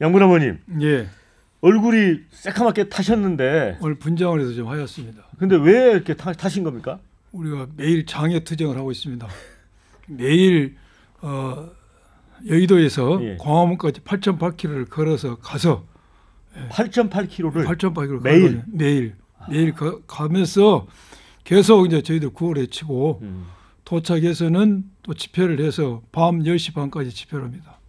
양분아버님, 예. 얼굴이 새카맣게 타셨는데 오늘 분장을 해서 좀 하였습니다. 근데 왜 이렇게 타신 겁니까? 우리가 매일 장애 투쟁을 하고 있습니다. 매일 여의도에서 예. 광화문까지 8.8km를 걸어서 가서 8.8km를 8.8km 매일 매일 가면서 계속 이제 저희들 구호를 치고 도착해서는 또 집회를 해서 밤 10시 반까지 집회를 합니다.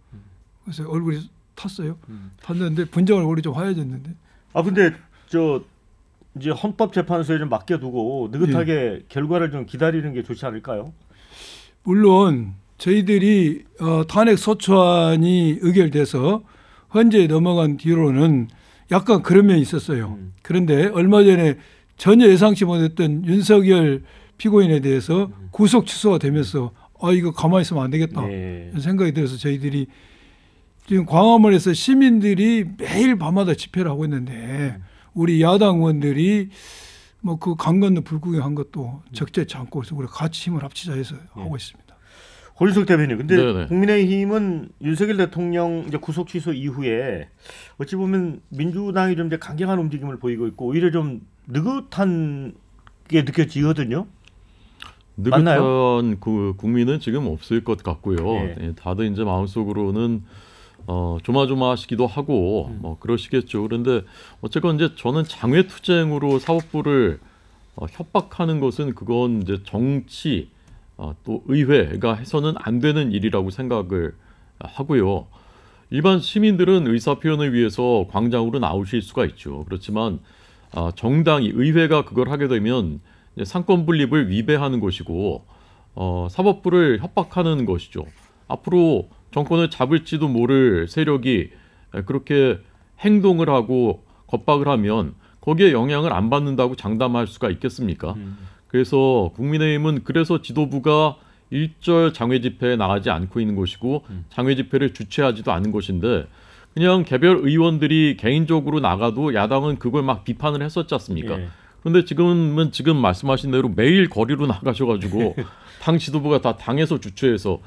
그래서 얼굴이 탔어요. 탔는데 분장을 우리 좀 하얘졌는데. 아 근데 저 이제 헌법재판소에 좀 맡겨두고 느긋하게 결과를 좀 기다리는 게 좋지 않을까요? 물론 저희들이 탄핵 소추안이 의결돼서 헌재에 넘어간 뒤로는 약간 그런 면이 있었어요. 그런데 얼마 전에 전혀 예상치 못했던 윤석열 피고인에 대해서 구속 취소가 되면서 이거 가만히 있으면 안 되겠다 네. 생각이 들어서 저희들이 지금 광화문에서 시민들이 매일 밤마다 집회를 하고 있는데 우리 야당 의원들이 뭐 그 강 건너 불구경한 것도 적절치 않고 그래서 우리가 같이 힘을 합치자 해서 하고 있습니다. 권인석 대변인, 근데 네네. 국민의힘은 윤석열 대통령 이제 구속 취소 이후에 어찌 보면 민주당이 좀 이제 강경한 움직임을 보이고 있고 오히려 좀 느긋한 게 느껴지거든요. 맞나요? 느긋한 그 국민은 지금 없을 것 같고요. 네. 예, 다들 이제 마음속으로는 조마조마하시기도 하고 뭐 그러시겠죠. 그런데 어쨌건 이제 저는 장외투쟁으로 사법부를 협박하는 것은 그건 이제 정치 또 의회가 해서는 안 되는 일이라고 생각을 하고요. 일반 시민들은 의사표현을 위해서 광장으로 나오실 수가 있죠. 그렇지만 정당이 의회가 그걸 하게 되면 이제 상권 분립을 위배하는 것이고 사법부를 협박하는 것이죠. 앞으로 정권을 잡을지도 모를 세력이 그렇게 행동을 하고 겁박을 하면 거기에 영향을 안 받는다고 장담할 수가 있겠습니까? 그래서 국민의힘은 그래서 지도부가 일절 장외 집회에 나가지 않고 있는 것이고 장외 집회를 주최하지도 않은 것인데 그냥 개별 의원들이 개인적으로 나가도 야당은 그걸 막 비판을 했었지 않습니까? 예. 그런데 지금은 지금 말씀하신 대로 매일 거리로 나가셔가지고 당 지도부가 다 당에서 주최해서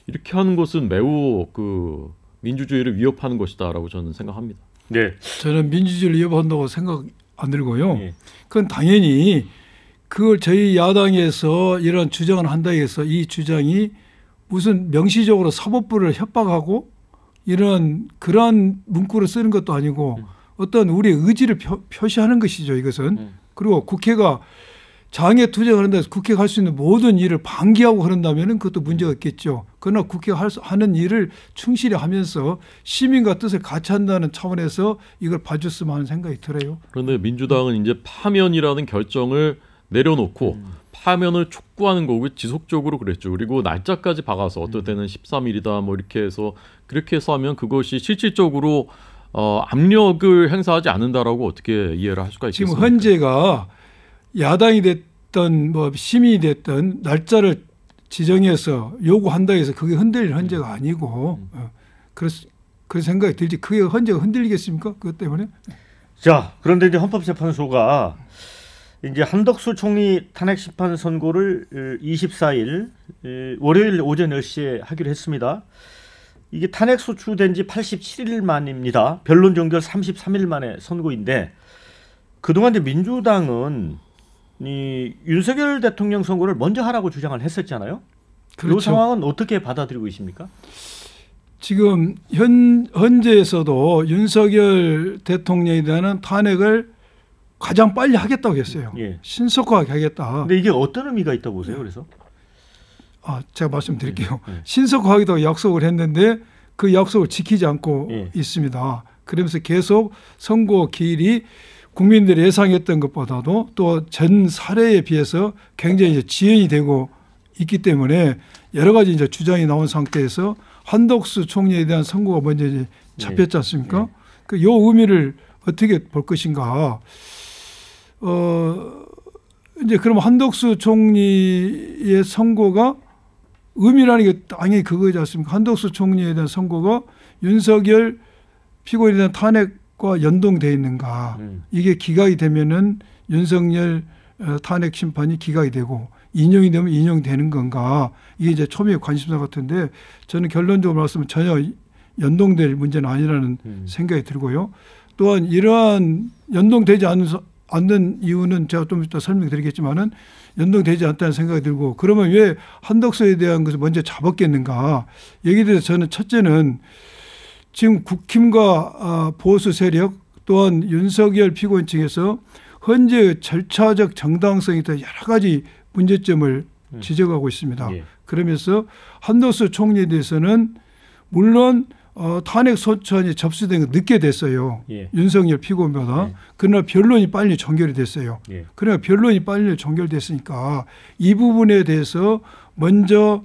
이렇게 하는 것은 매우 그 민주주의를 위협하는 것이다라고 저는 생각합니다. 네. 저는 민주주의를 위협한다고 생각 안 들고요. 예. 그건 당연히 그걸 저희 야당에서 이런 주장을 한다 해서 이 주장이 무슨 명시적으로 사법부를 협박하고 이런 그러한 문구를 쓰는 것도 아니고 어떤 우리의 의지를 표시하는 것이죠. 이것은. 그리고 국회가 장애 투쟁을 한다 해서 국회가 할 수 있는 모든 일을 방기하고 그런다면 그것도 문제가 있겠죠. 그러나 국회가 하는 일을 충실히 하면서 시민과 뜻을 같이 한다는 차원에서 이걸 봐줬으면 하는 생각이 들어요. 그런데 민주당은 이제 파면이라는 결정을 내려놓고 파면을 촉구하는 거고 지속적으로 그랬죠. 그리고 날짜까지 박아서 어떨 때는 13일이다 뭐 이렇게 해서 그렇게 해서 하면 그것이 실질적으로 압력을 행사하지 않는다라고 어떻게 이해를 할 수가 있겠습니까? 지금 헌재가 야당이 됐던 뭐 시민이 됐던 날짜를 지정해서 요구한다 해서 그게 흔들릴 헌재가 아니고 그런 생각이 들지 그게 헌재가 흔들리겠습니까? 그것 때문에? 자, 그런데 이제 헌법재판소가 이제 한덕수 총리 탄핵 심판 선고를 24일 월요일 오전 10시에 하기로 했습니다. 이게 탄핵 소추된 지 87일 만입니다. 변론 종결 33일 만에 선고인데 그동안 이제 민주당은 이 윤석열 대통령 선고를 먼저 하라고 주장을 했었잖아요. 그렇죠. 이 상황은 어떻게 받아들이고 있습니까? 지금 헌재에서도 윤석열 대통령에 대한 탄핵을 가장 빨리 하겠다고 했어요. 예. 신속하게 하겠다. 근데 이게 어떤 의미가 있다고 보세요? 그래서 제가 말씀드릴게요. 예. 신속하기도 약속을 했는데 그 약속을 지키지 않고 예. 있습니다. 그러면서 계속 선고 기일이 국민들이 예상했던 것보다도 또 전 사례에 비해서 굉장히 이제 지연이 되고 있기 때문에 여러 가지 이제 주장이 나온 상태에서 한덕수 총리에 대한 선고가 먼저 이제 잡혔지 않습니까? 그 요 의미를 어떻게 볼 것인가? 이제 그럼 한덕수 총리의 선고가 의미라는 게 당연히 그거지 않습니까? 한덕수 총리에 대한 선고가 윤석열 피고인에 대한 탄핵과 연동되어 있는가? 이게 기각이 되면은 윤석열 탄핵 심판이 기각이 되고 인용이 되면 인용되는 건가? 이게 이제 초미의 관심사 같은데 저는 결론적으로 말씀은 전혀 연동될 문제는 아니라는 생각이 들고요. 또한 이러한 연동되지 않는 이유는 제가 좀 이따 설명드리겠지만은 연동되지 않다는 생각이 들고 그러면 왜 한덕수에 대한 것을 먼저 잡았겠는가. 여기에 대해서 저는 첫째는 지금 국힘과 보수 세력 또한 윤석열 피고인 측에서 현재의 절차적 정당성에 대한 여러 가지 문제점을 지적하고 있습니다. 예. 그러면서 한덕수 총리에 대해서는 물론 탄핵 소추안이 접수된 건 늦게 됐어요. 예. 윤석열 피고인보다. 예. 그러나 변론이 빨리 종결이 됐어요. 예. 그러나 변론이 빨리 종결됐으니까 이 부분에 대해서 먼저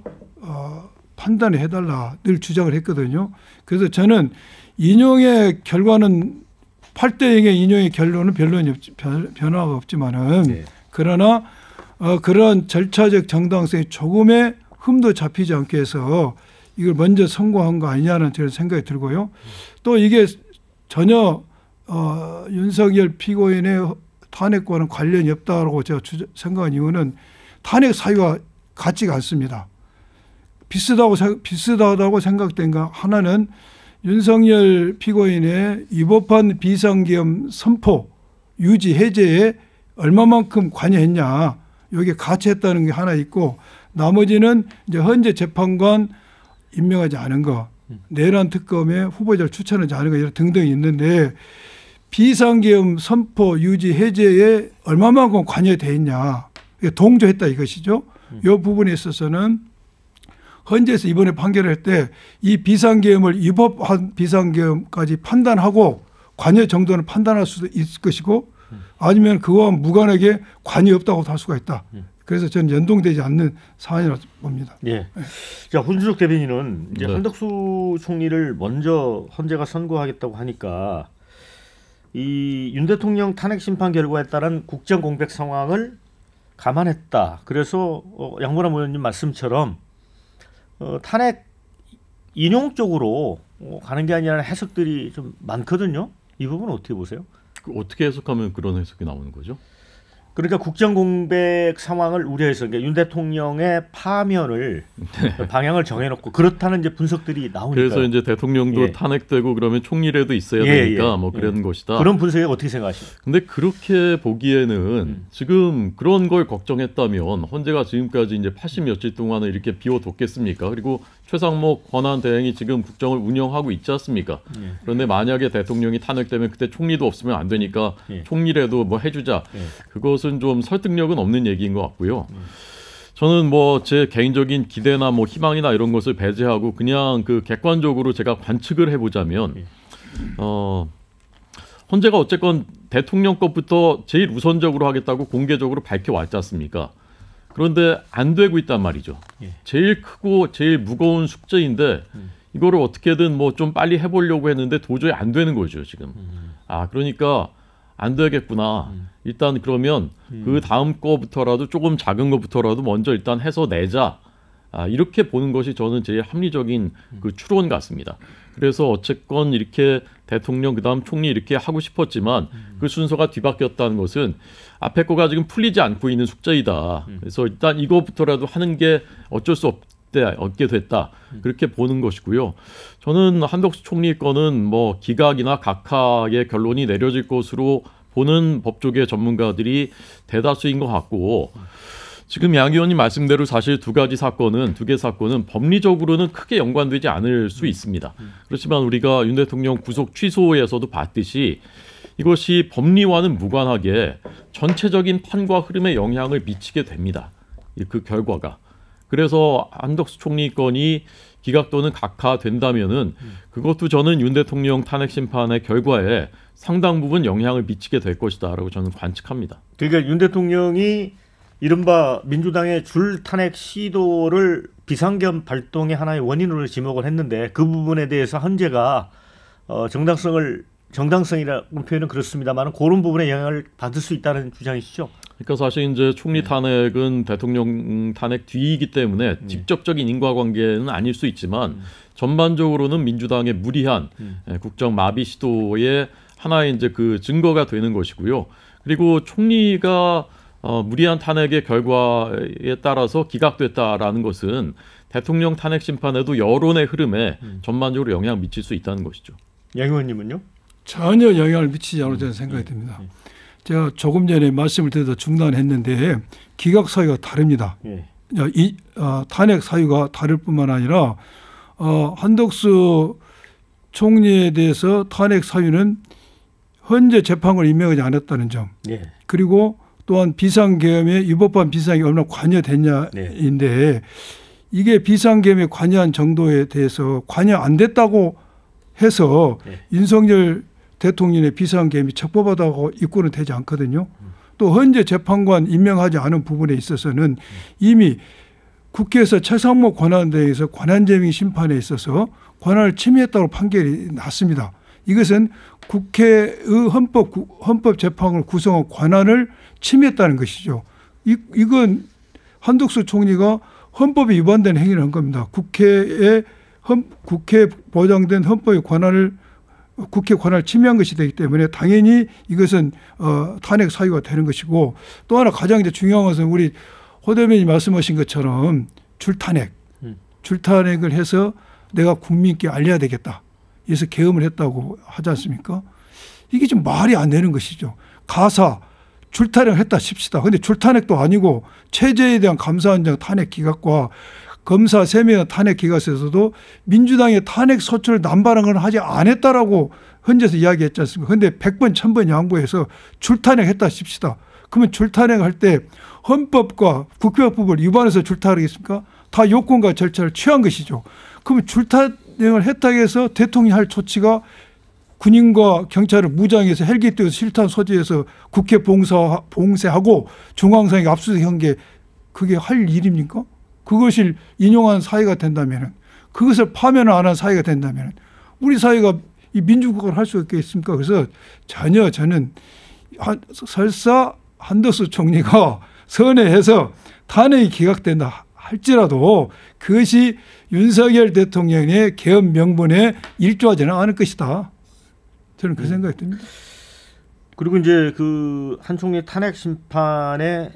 판단을 해달라 늘 주장을 했거든요. 그래서 저는 인용의 결과는 8대 0의 인용의 결론은 변화가 없지만은 예. 그러나 그런 절차적 정당성이 조금의 흠도 잡히지 않게 해서 이걸 먼저 선고한 거 아니냐는 저는 생각이 들고요. 또 이게 전혀 윤석열 피고인의 탄핵과는 관련이 없다고 제가 생각한 이유는 탄핵 사유와 같지가 않습니다. 비슷하다고 생각된 거 하나는 윤석열 피고인의 위법한 비상계엄 선포 유지 해제에 얼마만큼 관여했냐. 여기에 같이 했다는 게 하나 있고 나머지는 이제 현재 재판관 임명하지 않은 거, 내란 특검에 후보자를 추천하지 않은 거 등등 있는데 비상계엄 선포 유지 해제에 얼마만큼 관여되어 있냐. 동조했다 이것이죠. 이 부분에 있어서는 헌재에서 이번에 판결을 할 때 이 비상계엄을 위법한 비상계엄까지 판단하고 관여 정도는 판단할 수도 있을 것이고 아니면 그와 무관하게 관여 없다고 할 수가 있다. 그래서 저는 연동되지 않는 사안이라고 봅니다. 예. 자, 훈준석 대변인은 이제 네. 한덕수 총리를 먼저 헌재가 선고하겠다고 하니까 이 윤 대통령 탄핵 심판 결과에 따른 국정 공백 상황을 감안했다. 그래서 양보람 의원님 말씀처럼 탄핵 인용 쪽으로 가는 게 아니라는 해석들이 좀 많거든요. 이 부분은 어떻게 보세요? 어떻게 해석하면 그런 해석이 나오는 거죠? 그러니까 국정 공백 상황을 우려해서 그러니까 윤 대통령의 파면을 방향을 정해놓고 그렇다는 이제 분석들이 나오니까 그래서 이제 대통령도 예. 탄핵되고 그러면 총리라도 있어야 예, 되니까 예. 뭐 그런 예. 것이다. 그런 분석에 어떻게 생각하시나요? 근데 그렇게 보기에는 지금 그런 걸 걱정했다면 헌재가 지금까지 이제 80 며칠 동안을 이렇게 비워뒀겠습니까? 그리고 최상목 권한대행이 지금 국정을 운영하고 있지 않습니까? 예. 그런데 만약에 대통령이 탄핵되면 그때 총리도 없으면 안 되니까 예. 총리라도 뭐 해주자. 예. 그것은 좀 설득력은 없는 얘기인 것 같고요. 저는 뭐 제 개인적인 기대나 뭐 희망이나 이런 것을 배제하고 그냥 그 객관적으로 제가 관측을 해보자면 헌재가 어쨌건 대통령 것부터 제일 우선적으로 하겠다고 공개적으로 밝혀왔지 않습니까? 그런데 안 되고 있단 말이죠. 예. 제일 크고 제일 무거운 숙제인데 이거를 어떻게든 뭐 좀 빨리 해보려고 했는데 도저히 안 되는 거죠 지금. 아 그러니까 안 되겠구나. 일단 그러면 그 다음 거부터라도 조금 작은 거부터라도 먼저 일단 해서 내자. 아, 이렇게 보는 것이 저는 제일 합리적인 그 추론 같습니다. 그래서 어쨌건 이렇게 대통령 그다음 총리 이렇게 하고 싶었지만 그 순서가 뒤바뀌었다는 것은 앞에 거가 지금 풀리지 않고 있는 숙제이다. 그래서 일단 이거부터라도 하는 게 어쩔 수 없게 됐다. 그렇게 보는 것이고요. 저는 한덕수 총리 거는 뭐 기각이나 각하의 결론이 내려질 것으로 보는 법조계 전문가들이 대다수인 것 같고 지금 양 의원님 말씀대로 사실 두 개 사건은 법리적으로는 크게 연관되지 않을 수 있습니다. 그렇지만 우리가 윤 대통령 구속 취소에서도 봤듯이 이것이 법리와는 무관하게 전체적인 판과 흐름에 영향을 미치게 됩니다. 그 결과가. 그래서 한덕수 총리 건이 기각 또는 각하된다면은 그것도 저는 윤 대통령 탄핵 심판의 결과에 상당 부분 영향을 미치게 될 것이다라고 저는 관측합니다. 그러니까 윤 대통령이 이른바 민주당의 줄 탄핵 시도를 비상계엄 발동의 하나의 원인으로 지목을 했는데 그 부분에 대해서 헌재가 정당성이라는 표현은 그렇습니다만 그런 부분에 영향을 받을 수 있다는 주장이시죠? 그러니까 사실 이제 총리 탄핵은 대통령 탄핵 뒤이기 때문에 직접적인 인과관계는 아닐 수 있지만 전반적으로는 민주당의 무리한 국정 마비 시도의 하나의 이제 그 증거가 되는 것이고요. 그리고 총리가 무리한 탄핵의 결과에 따라서 기각됐다라는 것은 대통령 탄핵 심판에도 여론의 흐름에 전반적으로 영향을 미칠 수 있다는 것이죠. 양 의원님은요? 전혀 영향을 미치지 않을 저는 생각이 듭니다. 제가 조금 전에 말씀을 드려서 중단했는데 기각 사유가 다릅니다. 예. 탄핵 사유가 다를 뿐만 아니라 한덕수 총리에 대해서 탄핵 사유는 현재 재판을 임명하지 않았다는 점. 예. 그리고 또한 비상계엄에 위법한 비상이 얼마나 관여됐냐인데 이게 비상계엄에 관여한 정도에 대해서 관여 안 됐다고 해서 윤석열 대통령의 비상계엄이 적법하다고 입고는 되지 않거든요. 또 현재 재판관 임명하지 않은 부분에 있어서는 이미 국회에서 최상목 권한대회에서 권한쟁의 심판에 있어서 권한을 침해했다고 판결이 났습니다. 이것은 국회의 헌법재판을 구성한 권한을 침해했다는 것이죠. 이건 한덕수 총리가 헌법에 위반된 행위를 한 겁니다. 국회에 보장된 헌법의 국회 권한을 침해한 것이 되기 때문에 당연히 이것은 탄핵 사유가 되는 것이고 또 하나 가장 이제 중요한 것은 우리 호 대변인이 말씀하신 것처럼 줄탄핵을 해서 내가 국민께 알려야 되겠다. 그래서 계엄을 했다고 하지 않습니까? 이게 좀 말이 안 되는 것이죠. 가사 줄탄핵을 했다 칩시다. 그런데 줄탄핵도 아니고 체제에 대한 감사원장 탄핵 기각과 검사 3명의 탄핵 기각에서도 민주당의 탄핵 소추를 남발한 건 하지 않았다라고 헌재에서 이야기했지 않습니까? 그런데 100번 1000번 양보해서 줄탄핵했다 칩시다. 그러면 줄탄핵할 때 헌법과 국회법을 위반해서 줄탄핵했습니까? 다 요건과 절차를 취한 것이죠. 그러면 줄탄핵을 했다고 해서 대통령이 할 조치가 군인과 경찰을 무장해서 헬기 띄워서 실탄 소지해서 국회 봉쇄하고 중앙선에게 압수수색한 게 그게 할 일입니까? 그것을 인용한 사회가 된다면 그것을 파면 안 한 사회가 된다면 우리 사회가 이 민주국가를 할 수 있겠습니까? 그래서 전혀 저는 설사 한덕수 총리가 선회해서 탄핵이 기각된다 할지라도 그것이 윤석열 대통령의 계엄 명분에 일조하지는 않을 것이다. 저는 그 생각이 듭니다. 그리고 이제 그 한 총리 탄핵 심판의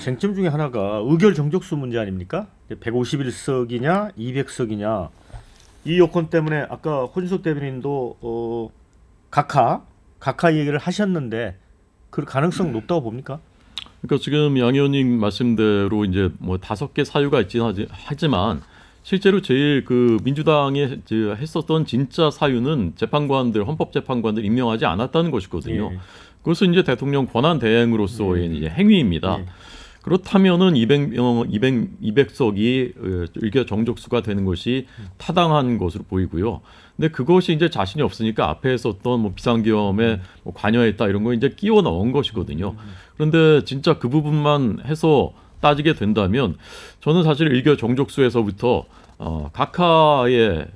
쟁점 중에 하나가 의결 정족수 문제 아닙니까? 151석이냐 200석이냐 이 요건 때문에 아까 혼석 대변인도 각하 얘기를 하셨는데 그 가능성 높다고 봅니까? 그러니까 지금 양 의원님 말씀대로 이제 뭐 5개 사유가 있긴 하지만 실제로 제일 그 민주당이 했었던 진짜 사유는 재판관들 헌법재판관들 임명하지 않았다는 것이거든요. 예. 그것은 이제 대통령 권한 대행으로서의 이제 행위입니다. 예. 그렇다면은 200석이 의결 정족수가 되는 것이 타당한 것으로 보이고요. 근데 그것이 이제 자신이 없으니까 앞에 있었던 뭐 비상계엄에 뭐 관여했다 이런 거 이제 끼워 넣은 것이거든요. 그런데 진짜 그 부분만 해서 따지게 된다면 저는 사실 의결 정족수에서부터 각하의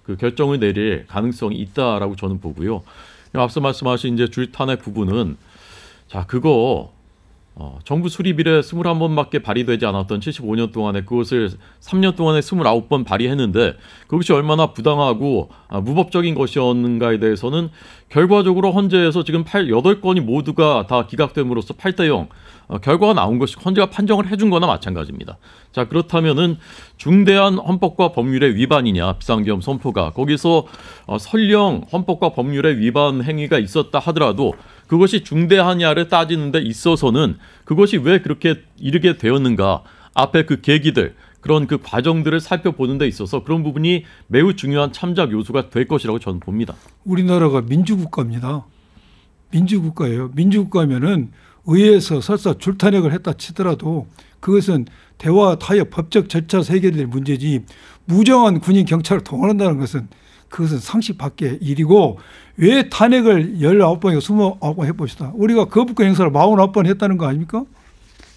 그 결정을 내릴 가능성이 있다라고 저는 보고요. 앞서 말씀하신 이제 줄탄핵 부분은 자 그거 정부 수립일에 21번밖에 발의되지 않았던 75년 동안에 그것을 3년 동안에 29번 발의했는데 그것이 얼마나 부당하고 무법적인 것이었는가에 대해서는 결과적으로 헌재에서 지금 8건이 모두가 다 기각됨으로써 8대0 결과가 나온 것이 헌재가 판정을 해준 거나 마찬가지입니다. 자 그렇다면은 중대한 헌법과 법률의 위반이냐 비상계엄 선포가 거기서 설령 헌법과 법률의 위반 행위가 있었다 하더라도 그것이 중대하냐를 따지는 데 있어서는 그것이 왜 그렇게 이르게 되었는가 앞에 그 계기들 그런 그 과정들을 살펴보는 데 있어서 그런 부분이 매우 중요한 참작 요소가 될 것이라고 저는 봅니다. 우리나라가 민주국가입니다. 민주국가예요. 민주국가면은 의회에서 설사 줄탄핵을 했다 치더라도 그것은 대화 타협 법적 절차 해결될 문제지 무정한 군인 경찰을 동원한다는 것은 그것은 상식 밖의 일이고 왜 탄핵을 19번이고 29번 해봅시다. 우리가 거부권 행사를 49번 했다는 거 아닙니까?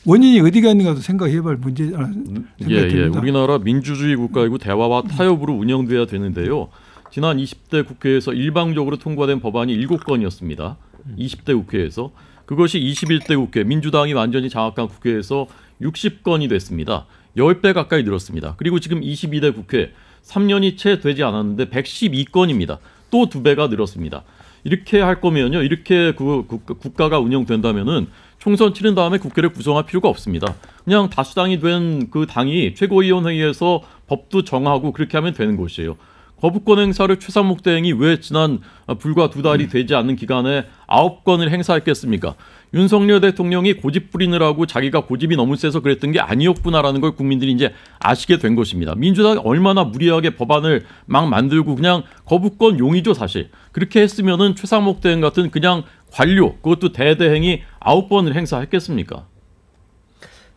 원인이 어디가 있는가도 생각해볼 문제라는 생각이 듭니다. 우리나라 민주주의 국가이고 대화와 타협으로 운영돼야 되는데요. 지난 20대 국회에서 일방적으로 통과된 법안이 7건이었습니다. 20대 국회에서. 그것이 21대 국회 민주당이 완전히 장악한 국회에서 60건이 됐습니다. 10배 가까이 늘었습니다. 그리고 지금 22대 국회 3년이 채 되지 않았는데 112건입니다. 또 2배가 늘었습니다. 이렇게 할 거면요. 이렇게 국가가 운영된다면은 총선 치른 다음에 국회를 구성할 필요가 없습니다. 그냥 다수당이 된 그 당이 최고위원회의에서 법도 정하고 그렇게 하면 되는 것이에요. 거부권 행사를 최상목 대행이 왜 지난 불과 2달이 되지 않는 기간에 9건을 행사했겠습니까? 윤석열 대통령이 고집 부리느라고 자기가 고집이 너무 세서 그랬던 게 아니었구나라는 걸 국민들이 이제 아시게 된 것입니다. 민주당이 얼마나 무리하게 법안을 막 만들고 그냥 거부권 용이죠, 사실. 그렇게 했으면은 최상목 대행 같은 그냥 관료, 그것도 대대행이 9번을 행사했겠습니까?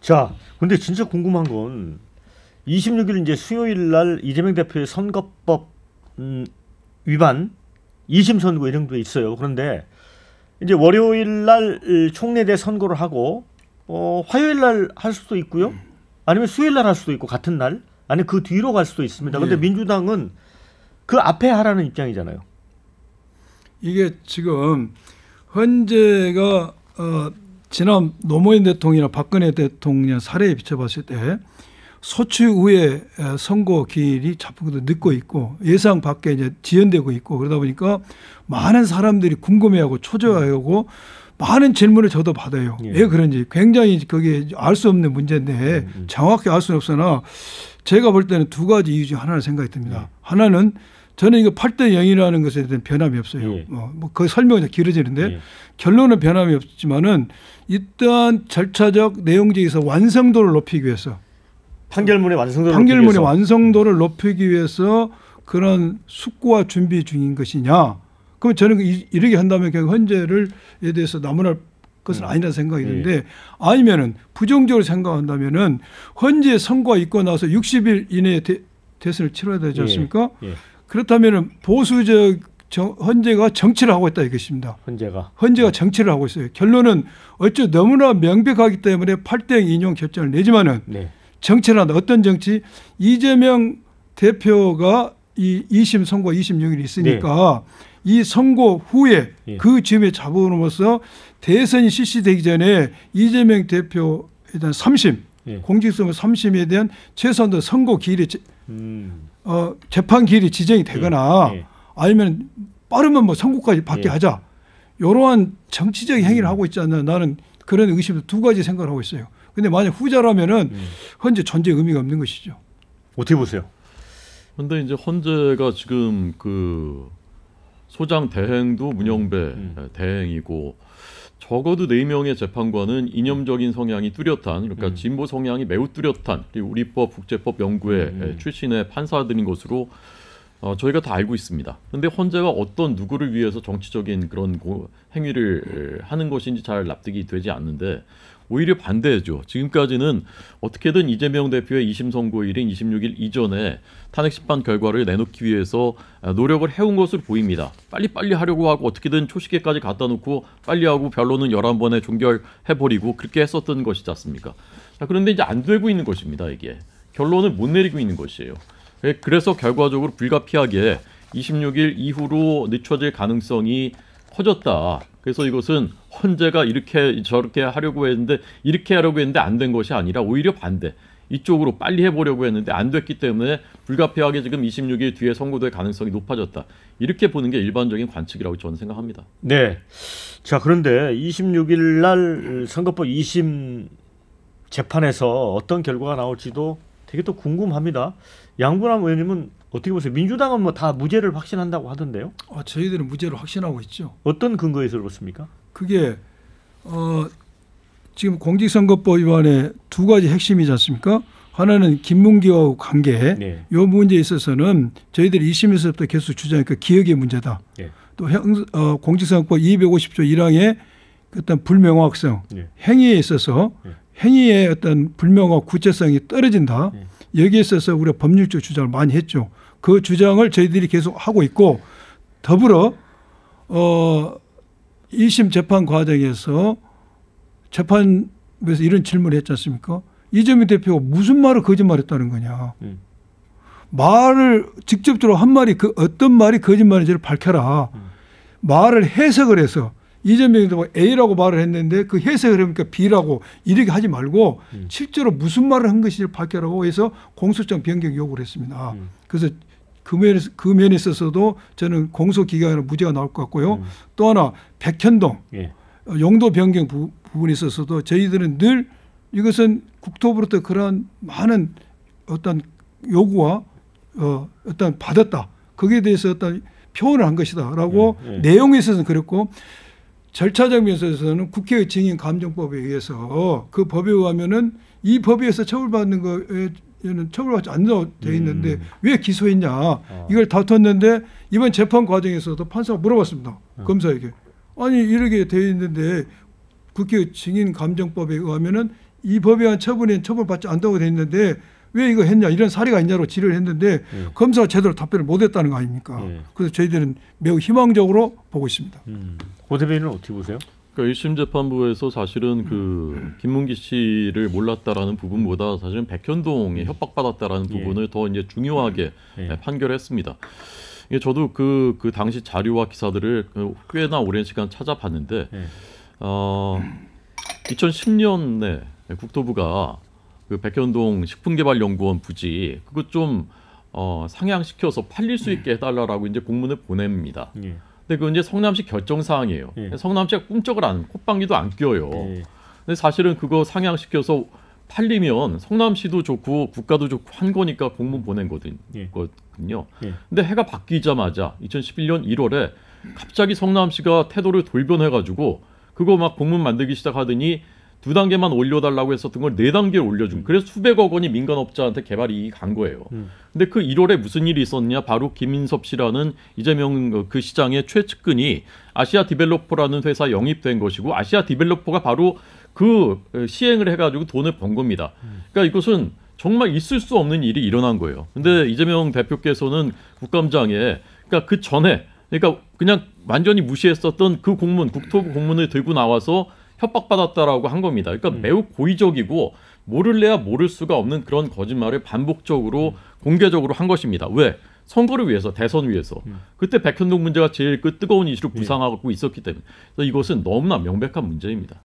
자, 근데 진짜 궁금한 건 26일 이제 수요일 날 이재명 대표의 선거법 위반 2심 선고 예정돼 있어요. 그런데 이제 월요일 날 총리대 선고를 하고 화요일 날 할 수도 있고요. 아니면 수요일 날 할 수도 있고 같은 날. 아니 그 뒤로 갈 수도 있습니다. 근데 민주당은 그 앞에 하라는 입장이잖아요. 이게 지금 헌재가 지난 노무현 대통령이나 박근혜 대통령 사례에 비춰봤을 때 소추 후에 선고 기일이 자꾸 늦고 있고 예상 밖에 이제 지연되고 있고 그러다 보니까 많은 사람들이 궁금해하고 초조해하고 많은 질문을 저도 받아요. 예. 왜 그런지 굉장히 그게 알 수 없는 문제인데 정확히 알 수는 없으나 제가 볼 때는 두 가지 이유 중 하나를 생각이 듭니다. 하나는 저는 이거 8대 0이라는 것에 대한 변함이 없어요. 예. 그 설명이 길어지는데 예. 결론은 변함이 없지만은 일단 절차적 내용적에서 완성도를 높이기 위해서 판결문의 완성도를 높이기 위해서 그런 숙고와 준비 중인 것이냐. 그럼 저는 이렇게 한다면 그냥 헌재를에 대해서 나무랄 것은 아니라 생각이 드는데 아니면은 부정적으로 생각한다면은 헌재 선고가 있고 나서 60일 이내에 대선을 치러야 되지 않습니까? 예. 그렇다면은 보수적 헌재가 정치를 하고 있다 이것입니다. 헌재가 정치를 하고 있어요. 결론은 어째 너무나 명백하기 때문에 8대0 인용 결정을 내지만은 정치를 한다. 어떤 정치? 이재명 대표가 이 2심 선고 26일이 있으니까 이 선고 후에 그 즈음에 잡음으로써 대선이 실시되기 전에 이재명 대표에 대한 3심, 공직선거 3심에 대한 최소한도 선고 기일이 재판 기일이 지정이 되거나 아니면 빠르면 뭐 선고까지 받게 하자. 이러한 정치적인 행위를 하고 있지 않나 나는 그런 의심을 두 가지 생각을 하고 있어요. 근데 만약 후자라면은 헌재 존재 의미가 없는 것이죠. 어떻게 보세요? 그런데 이제 헌재가 지금 그 소장 대행도 문영배 대행이고 적어도 4명의 재판관은 이념적인 성향이 뚜렷한 그러니까 진보 성향이 매우 뚜렷한 우리법 국제법 연구회 출신의 판사들인 것으로 저희가 다 알고 있습니다. 그런데 헌재가 어떤 누구를 위해서 정치적인 그런 행위를 하는 것인지 잘 납득이 되지 않는데 오히려 반대죠. 지금까지는 어떻게든 이재명 대표의 2심 선고일인 26일 이전에 탄핵심판 결과를 내놓기 위해서 노력을 해온 것으로 보입니다. 빨리빨리 하려고 하고 어떻게든 초시계까지 갖다 놓고 빨리 하고 변론은 11번에 종결해버리고 그렇게 했었던 것이지 않습니까? 자, 그런데 이제 안 되고 있는 것입니다. 이게. 결론을 못 내리고 있는 것이에요. 그래서 결과적으로 불가피하게 26일 이후로 늦춰질 가능성이 커졌다. 그래서 이것은 헌재가 이렇게 저렇게 하려고 했는데 안 된 것이 아니라 오히려 반대. 이쪽으로 빨리 해보려고 했는데 안 됐기 때문에 불가피하게 지금 26일 뒤에 선고될 가능성이 높아졌다. 이렇게 보는 게 일반적인 관측이라고 저는 생각합니다. 네. 자, 그런데 26일 날 선거법 2심 재판에서 어떤 결과가 나올지도 되게 또 궁금합니다. 양분남 의원님은 어떻게 보세요? 민주당은 뭐 다 무죄를 확신한다고 하던데요? 저희들은 무죄를 확신하고 있죠. 어떤 근거에서 그렇습니까? 그게 지금 공직선거법 위반의 두 가지 핵심이지 않습니까? 하나는 김문기와 관계. 이 문제에 있어서는 저희들이 2심에서부터 계속 주장하니까 기억의 문제다. 또 공직선거법 250조 1항의 어떤 불명확성, 행위에 있어서 행위의 어떤 불명확 구체성이 떨어진다. 여기에 있어서 우리가 법률적 주장을 많이 했죠. 그 주장을 저희들이 계속 하고 있고 더불어 2심 재판 과정에서 재판에서 이런 질문을 했지 않습니까? 이재명 대표가 무슨 말을 거짓말했다는 거냐. 말을 직접적으로 한 말이 어떤 말이 거짓말인지를 밝혀라. 말을 해석을 해서 이재명도 A라고 말을 했는데 그 해석을 하니까 B라고 이렇게 하지 말고 실제로 무슨 말을 한 것인지를 밝혀라고 해서 공소장 변경 요구를 했습니다. 그래서 그 면에 있어서도 저는 공소기각에는 무죄가 나올 것 같고요. 또 하나 백현동 용도 변경 부분에 있어서도 저희들은 늘 이것은 국토부로부터 그런 많은 어떤 요구와 어떤 받았다. 거기에 대해서 어떤 표현을 한 것이다라고 내용에 있어서는 그랬고 절차적 면에서는 국회의 증인 감정법에 의해서 그 법에 의하면은 이 법에 의해서 처벌받는 거에는 처벌받지 않는다고 되어 있는데 왜 기소했냐 이걸 다퉜는데 이번 재판 과정에서도 판사가 물어봤습니다. 검사에게 아니 이렇게 되어 있는데 국회의 증인 감정법에 의하면은 이 법에 의한 처분에는 처벌받지 않는다고 되어 있는데 왜 이거 했냐 이런 사례가 있냐고 질의를 했는데 검사가 제대로 답변을 못했다는 거 아닙니까? 그래서 저희들은 매우 희망적으로 보고 있습니다. 오 대변인은 어떻게 보세요? 그러니까 1심 재판부에서 사실은 그 김문기 씨를 몰랐다라는 부분보다 사실은 백현동에 협박받았다라는 부분을 더 이제 중요하게 판결했습니다. 이게 저도 그 당시 자료와 기사들을 꽤나 오랜 시간 찾아봤는데 2010년에 국토부가 그 백현동 식품개발연구원 부지 그것 좀 상향시켜서 팔릴 수 있게 해달라고 이제 공문을 보냅니다. 근데 그건 이제 성남시 결정 사항이에요. 성남시가 꿈쩍을 안, 콧방귀도 안 껴요. 근데 사실은 그거 상향시켜서 팔리면 성남시도 좋고 국가도 좋고 한 거니까 공문 보낸 거거든요. 근데 해가 바뀌자마자 2011년 1월에 갑자기 성남시가 태도를 돌변해가지고 그거 막 공문 만들기 시작하더니 2단계만 올려달라고 했었던 걸 4단계를 올려준. 그래서 수백억 원이 민간업자한테 개발 이익이 간 거예요. 근데 그 1월에 무슨 일이 있었냐? 바로 김인섭 씨라는 이재명 그 시장의 최측근이 아시아 디벨로퍼라는 회사 영입된 것이고 아시아 디벨로퍼가 바로 그 시행을 해가지고 돈을 번 겁니다. 그러니까 이것은 정말 있을 수 없는 일이 일어난 거예요. 근데 이재명 대표께서는 국감장에 그러니까 그 전에 그러니까 그냥 완전히 무시했었던 그 공문, 국토부 공문을 들고 나와서 협박받았다라고 한 겁니다. 그러니까 매우 고의적이고 모를래야 모를 수가 없는 그런 거짓말을 반복적으로 공개적으로 한 것입니다. 왜? 선거를 위해서, 대선 위해서. 그때 백현동 문제가 제일 그 뜨거운 이슈로 부상하고 있었기 때문에. 그래서 이것은 너무나 명백한 문제입니다.